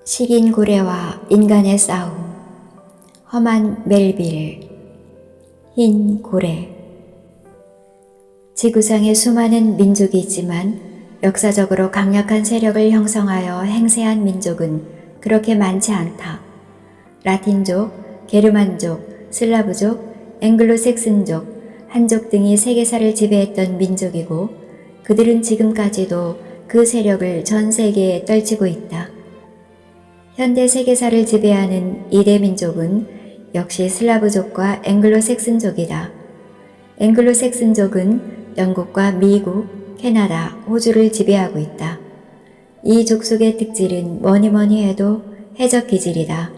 식인 고래와 인간의 싸움. 허만 멜빌. 흰 고래. 지구상에 수많은 민족이 있지만 역사적으로 강력한 세력을 형성하여 행세한 민족은 그렇게 많지 않다. 라틴족, 게르만족, 슬라브족, 앵글로색슨족, 한족 등이 세계사를 지배했던 민족이고 그들은 지금까지도 그 세력을 전 세계에 떨치고 있다. 현대 세계사를 지배하는 2대 민족은 역시 슬라브족과 앵글로색슨족이다. 앵글로색슨족은 영국과 미국, 캐나다, 호주를 지배하고 있다. 이 족속의 특질은 뭐니 해도 해적 기질이다.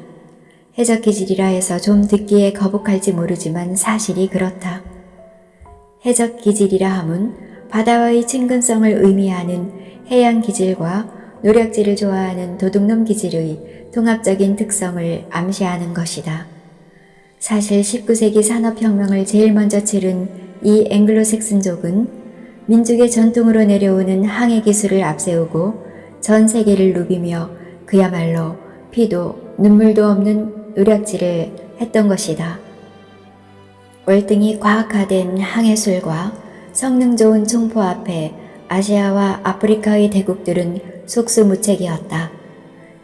해적 기질이라 해서 좀 듣기에 거북할지 모르지만 사실이 그렇다. 해적 기질이라 함은 바다와의 친근성을 의미하는 해양 기질과 노략질을 좋아하는 도둑놈 기질의 통합적인 특성을 암시하는 것이다. 사실 19세기 산업혁명을 제일 먼저 치른 이 앵글로색슨족은 민족의 전통으로 내려오는 항해 기술을 앞세우고 전 세계를 누비며 그야말로 피도 눈물도 없는 노략질을 했던 것이다. 월등히 과학화된 항해술과 성능 좋은 총포 앞에 아시아와 아프리카의 대국들은 속수무책이었다.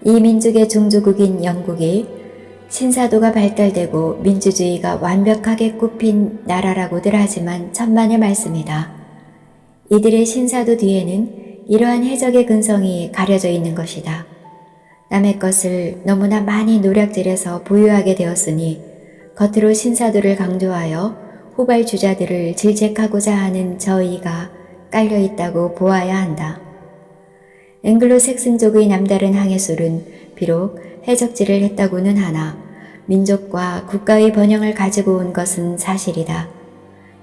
이 민족의 종주국인 영국이 신사도가 발달되고 민주주의가 완벽하게 굽힌 나라라고들 하지만 천만의 말씀이다. 이들의 신사도 뒤에는 이러한 해적의 근성이 가려져 있는 것이다. 남의 것을 너무나 많이 노략질해서 보유하게 되었으니 겉으로 신사도를 강조하여 후발주자들을 질책하고자 하는 저의가 깔려있다고 보아야 한다. 앵글로색슨족의 남다른 항해술은 비록 해적질을 했다고는 하나 민족과 국가의 번영을 가지고 온 것은 사실이다.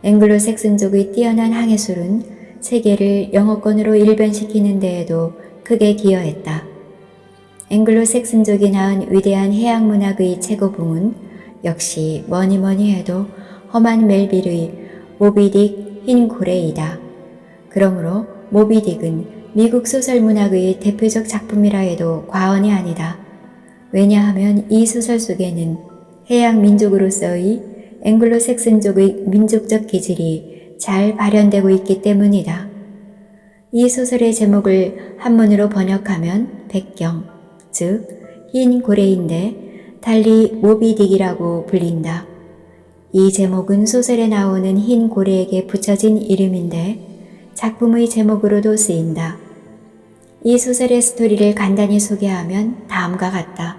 앵글로색슨족의 뛰어난 항해술은 세계를 영어권으로 일변시키는 데에도 크게 기여했다. 앵글로색슨족이 낳은 위대한 해양문학의 최고봉은 역시 뭐니 해도 허만 멜빌의 모비딕 흰 고래이다. 그러므로 모비딕은 미국 소설문학의 대표적 작품이라 해도 과언이 아니다. 왜냐하면 이 소설 속에는 해양 민족으로서의 앵글로색슨족의 민족적 기질이 잘 발현되고 있기 때문이다. 이 소설의 제목을 한문으로 번역하면 백경, 즉 흰 고래인데 달리 모비딕이라고 불린다. 이 제목은 소설에 나오는 흰 고래에게 붙여진 이름인데 작품의 제목으로도 쓰인다. 이 소설의 스토리를 간단히 소개하면 다음과 같다.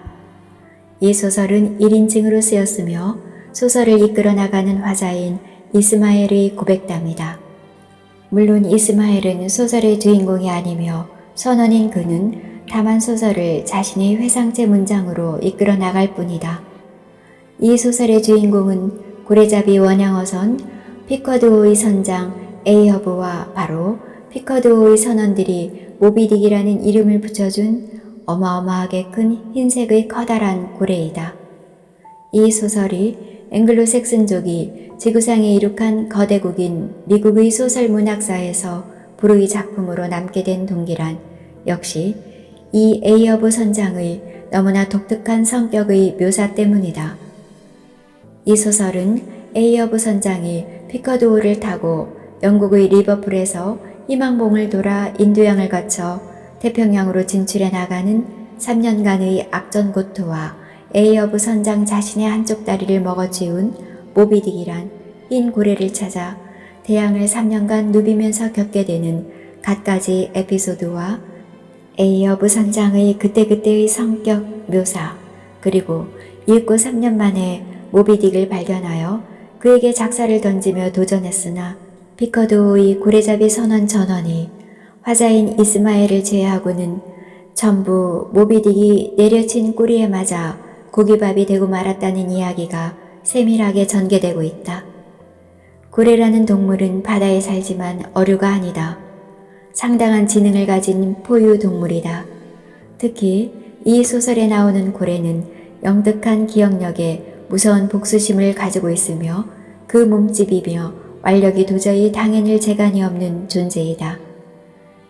이 소설은 1인칭으로 쓰였으며 소설을 이끌어 나가는 화자인 이스마엘의 고백담이다. 물론 이스마엘은 소설의 주인공이 아니며 선원인 그는 다만 소설을 자신의 회상체 문장으로 이끌어 나갈 뿐이다. 이 소설의 주인공은 고래잡이 원양어선 피커드호의 선장 에이허브와 바로 피커드호의 선원들이 모비딕이라는 이름을 붙여준 어마어마하게 큰 흰색의 커다란 고래이다. 이 소설이 앵글로색슨족이 지구상에 이룩한 거대국인 미국의 소설 문학사에서 불의 작품으로 남게 된 동기란 역시 이 에이허브 선장의 너무나 독특한 성격의 묘사 때문이다. 이 소설은 에이허브 선장이 피커드호를 타고 영국의 리버풀에서 희망봉을 돌아 인도양을 거쳐 태평양으로 진출해 나가는 3년간의 악전고투와 에이허브 선장 자신의 한쪽 다리를 먹어치운 모비딕이란 흰 고래를 찾아 대양을 3년간 누비면서 겪게 되는 갖가지 에피소드와 에이허브 선장의 그때그때의 성격 묘사, 그리고 잃고 3년 만에 모비딕을 발견하여 그에게 작사를 던지며 도전했으나 피커드호의 고래잡이 선원 전원이 화자인 이스마엘을 제외하고는 전부 모비딕이 내려친 꼬리에 맞아 고기밥이 되고 말았다는 이야기가 세밀하게 전개되고 있다. 고래라는 동물은 바다에 살지만 어류가 아니다. 상당한 지능을 가진 포유 동물이다. 특히 이 소설에 나오는 고래는 영특한 기억력에 무서운 복수심을 가지고 있으며 그 몸집이며 완력이 도저히 당해낼 재간이 없는 존재이다.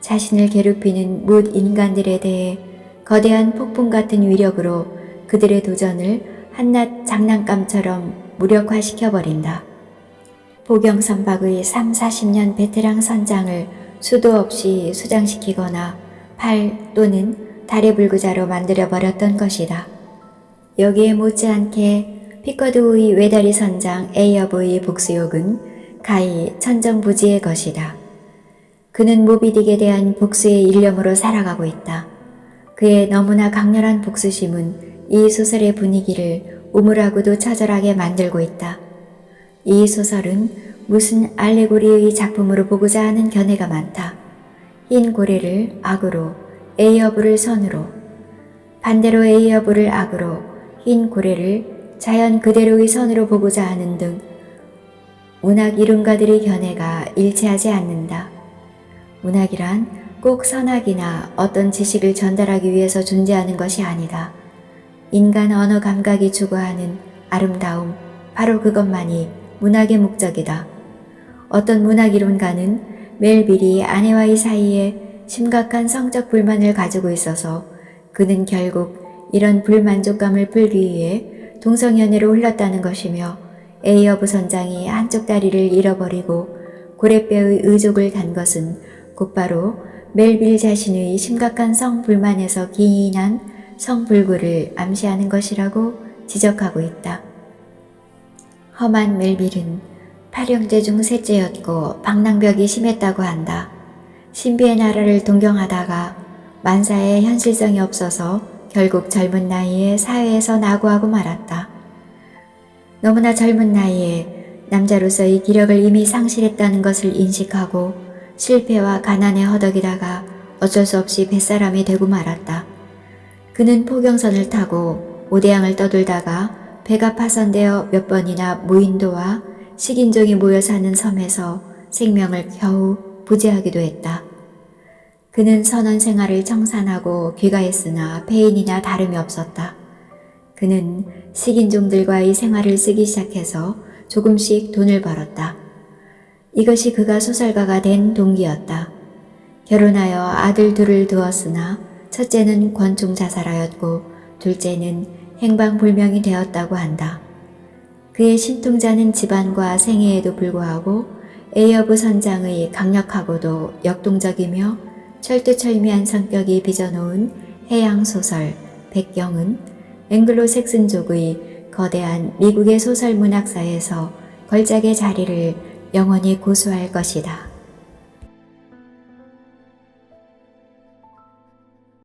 자신을 괴롭히는 뭇 인간들에 대해 거대한 폭풍 같은 위력으로 그들의 도전을 한낱 장난감처럼 무력화시켜버린다. 보경선박의 3, 40년 베테랑 선장을 수도 없이 수장시키거나 팔 또는 달의 불구자로 만들어버렸던 것이다. 여기에 못지않게 피커드의 외다리 선장 에이어브의 복수욕은 가히 천정부지의 것이다. 그는 모비딕에 대한 복수의 일념으로 살아가고 있다. 그의 너무나 강렬한 복수심은 이 소설의 분위기를 우물하고도 처절하게 만들고 있다. 이 소설은 무슨 알레고리의 작품으로 보고자 하는 견해가 많다. 흰 고래를 악으로, 에이어브를 선으로, 반대로 에이어브를 악으로, 흰 고래를 자연 그대로의 선으로 보고자 하는 등 문학 이론가들의 견해가 일치하지 않는다. 문학이란 꼭 선악이나 어떤 지식을 전달하기 위해서 존재하는 것이 아니다. 인간 언어 감각이 추구하는 아름다움, 바로 그것만이 문학의 목적이다. 어떤 문학이론가는 멜빌이 아내와의 사이에 심각한 성적 불만을 가지고 있어서 그는 결국 이런 불만족감을 풀기 위해 동성연애로 흘렀다는 것이며 에이어브 선장이 한쪽 다리를 잃어버리고 고래뼈의 의족을 단 것은 곧바로 멜빌 자신의 심각한 성불만에서 기인한 성불구를 암시하는 것이라고 지적하고 있다. 험한 멜빌은 8형제 중 셋째였고 방랑벽이 심했다고 한다. 신비의 나라를 동경하다가 만사에 현실성이 없어서 결국 젊은 나이에 사회에서 낙오하고 말았다. 너무나 젊은 나이에 남자로서의 기력을 이미 상실했다는 것을 인식하고 실패와 가난에 허덕이다가 어쩔 수 없이 뱃사람이 되고 말았다. 그는 포경선을 타고 오대양을 떠돌다가 배가 파손되어 몇 번이나 무인도와 식인종이 모여 사는 섬에서 생명을 겨우 부재하기도 했다. 그는 선원 생활을 청산하고 귀가했으나 폐인이나 다름이 없었다. 그는 식인종들과의 생활을 쓰기 시작해서 조금씩 돈을 벌었다. 이것이 그가 소설가가 된 동기였다. 결혼하여 아들 둘을 두었으나 첫째는 권총 자살하였고 둘째는 행방불명이 되었다고 한다. 그의 신통자는 집안과 생애에도 불구하고 에이어브 선장의 강력하고도 역동적이며 철두철미한 성격이 빚어놓은 해양소설 백경은 앵글로색슨족의 거대한 미국의 소설 문학사에서 걸작의 자리를 영원히 고수할 것이다.